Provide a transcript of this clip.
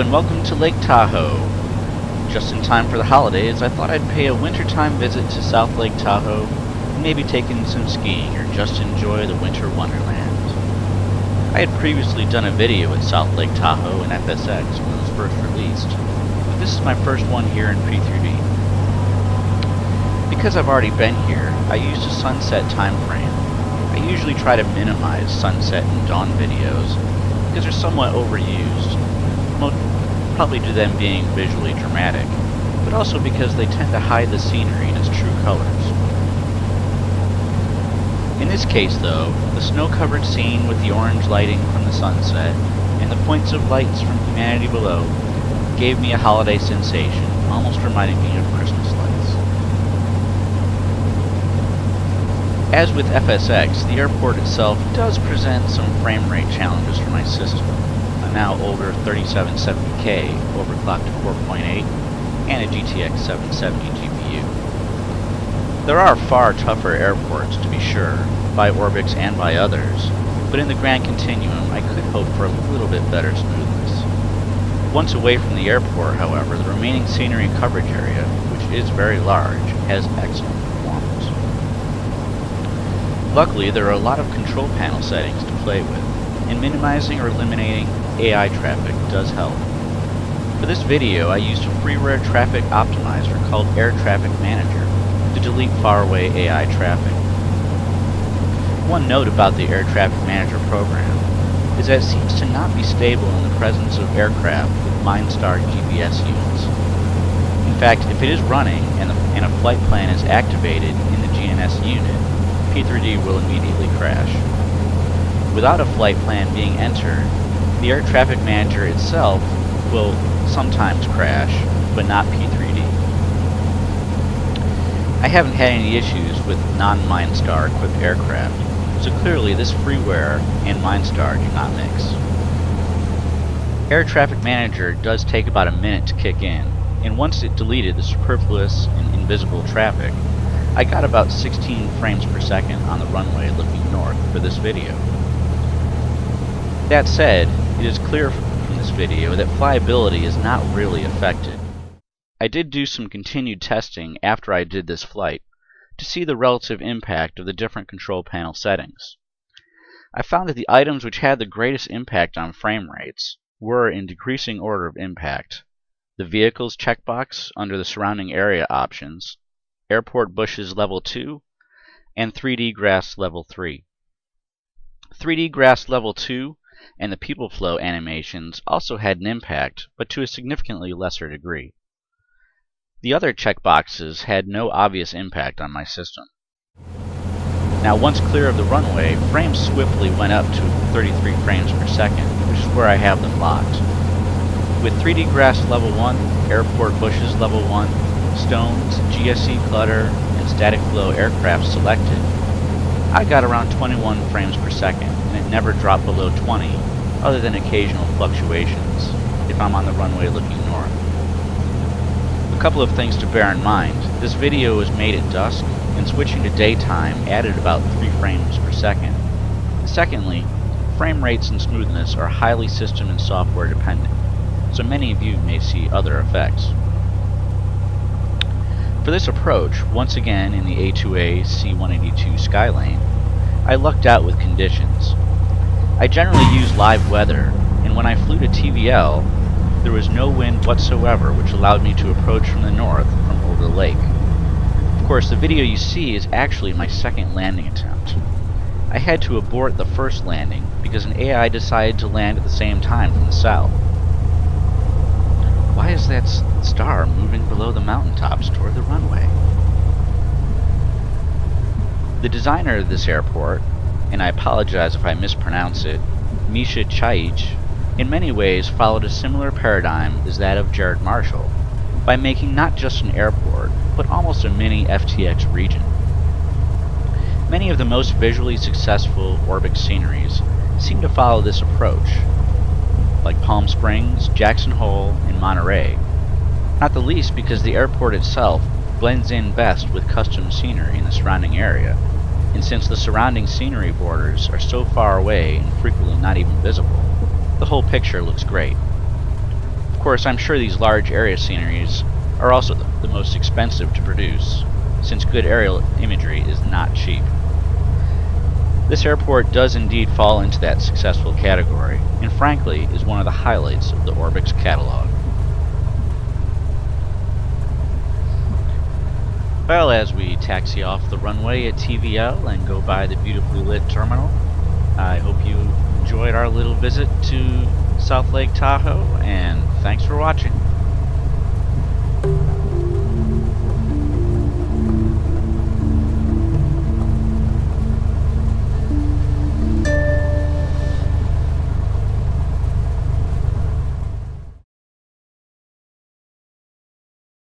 and welcome to Lake Tahoe. Just in time for the holidays, I thought I'd pay a wintertime visit to South Lake Tahoe and maybe take in some skiing or just enjoy the winter wonderland. I had previously done a video at South Lake Tahoe in FSX when it was first released, but this is my first one here in P3D. Because I've already been here, I used a sunset time frame. I usually try to minimize sunset and dawn videos because they're somewhat overused, probably due to them being visually dramatic, but also because they tend to hide the scenery in its true colors. In this case, though, the snow-covered scene with the orange lighting from the sunset and the points of lights from humanity below gave me a holiday sensation, almost reminding me of Christmas lights. As with FSX, the airport itself does present some frame rate challenges for my system. A now older 3770K overclocked to 4.8 and a GTX 770 GPU. There are far tougher airports, to be sure, by ORBX and by others, but in the Grand Continuum I could hope for a little bit better smoothness. Once away from the airport, however, the remaining scenery coverage area, which is very large, has excellent performance. Luckily, there are a lot of control panel settings to play with, and minimizing or eliminating AI traffic does help. For this video, I used a freeware traffic optimizer called Air Traffic Manager to delete faraway AI traffic. One note about the Air Traffic Manager program is that it seems to not be stable in the presence of aircraft with MindStar GPS units. In fact, if it is running and a flight plan is activated in the GNS unit, P3D will immediately crash. Without a flight plan being entered, the Air Traffic Manager itself will sometimes crash, but not P3D. I haven't had any issues with non-MindStar equipped aircraft, so clearly this freeware and MindStar do not mix. Air Traffic Manager does take about a minute to kick in, and once it deleted the superfluous and invisible traffic, I got about 16 frames per second on the runway looking north for this video. That said, it is clear from this video that flyability is not really affected. I did do some continued testing after I did this flight to see the relative impact of the different control panel settings. I found that the items which had the greatest impact on frame rates were, in decreasing order of impact, the Vehicles checkbox under the Surrounding Area options, Airport Bushes Level 2, and 3D Grass Level 3. 3D Grass Level 2 and the People Flow animations also had an impact, but to a significantly lesser degree. The other checkboxes had no obvious impact on my system. Now, once clear of the runway, frames swiftly went up to 33 frames per second, which is where I have them locked. With 3D Grass Level 1, Airport Bushes Level 1, Stones, GSC Clutter, and Static Flow aircraft selected, I got around 21 frames per second, and it never dropped below 20, other than occasional fluctuations, if I'm on the runway looking north. A couple of things to bear in mind: this video was made at dusk, and switching to daytime added about 3 frames per second. Secondly, frame rates and smoothness are highly system and software dependent, so many of you may see other effects. For this approach, once again in the A2A C182 Skylane, I lucked out with conditions. I generally use live weather, and when I flew to TVL, there was no wind whatsoever, which allowed me to approach from the north from over the lake. Of course, the video you see is actually my second landing attempt. I had to abort the first landing because an AI decided to land at the same time from the south. Why is that star moving below the mountaintops toward the runway? The designer of this airport, and I apologize if I mispronounce it, Misha Chaich, in many ways followed a similar paradigm as that of Jared Marshall, by making not just an airport, but almost a mini FTX region. Many of the most visually successful ORBX sceneries seem to follow this approach, like Palm Springs, Jackson Hole, and Monterey, not the least because the airport itself blends in best with custom scenery in the surrounding area, and since the surrounding scenery borders are so far away and frequently not even visible, the whole picture looks great. Of course, I'm sure these large area sceneries are also the most expensive to produce, since good aerial imagery is not cheap. This airport does indeed fall into that successful category, and frankly is one of the highlights of the ORBX catalog. Well, as we taxi off the runway at TVL and go by the beautifully lit terminal, I hope you enjoyed our little visit to South Lake Tahoe, and thanks for watching.